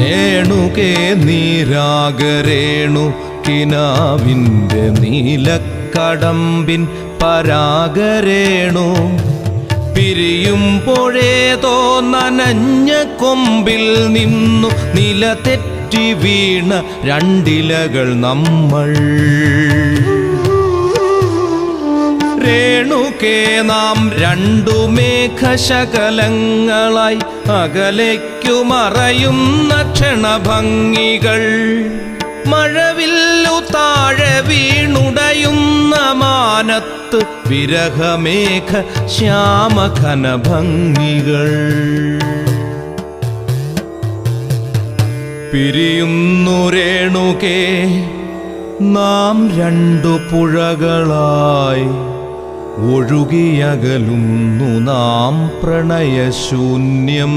രേണുകേ നീരാഗരേണു കിനാവിൻ്റെ നീലക്കടമ്പിൻ പരാഗരേണു പിരിയുമ്പോഴേതോ നനഞ്ഞ കൊമ്പിൽ നിന്നു നില തെറ്റി വീണ രണ്ടിലകൾ നമ്മൾ. രേണുകേ നാം രണ്ടു മേഘശകലങ്ങളായി അകലേക്കു മറയുന്ന ക്ഷണഭംഗികൾ. മഴവില്ലു താഴെ വീണുടയുന്ന മാനത്ത് വിരഹമേഘ ശ്യാമഘനഭംഗികൾ. പിരിയുന്നു രേണുകേ നാം രണ്ടു പുഴകളായി ഒഴുകിയകലുന്നു നാം പ്രണയശൂന്യം.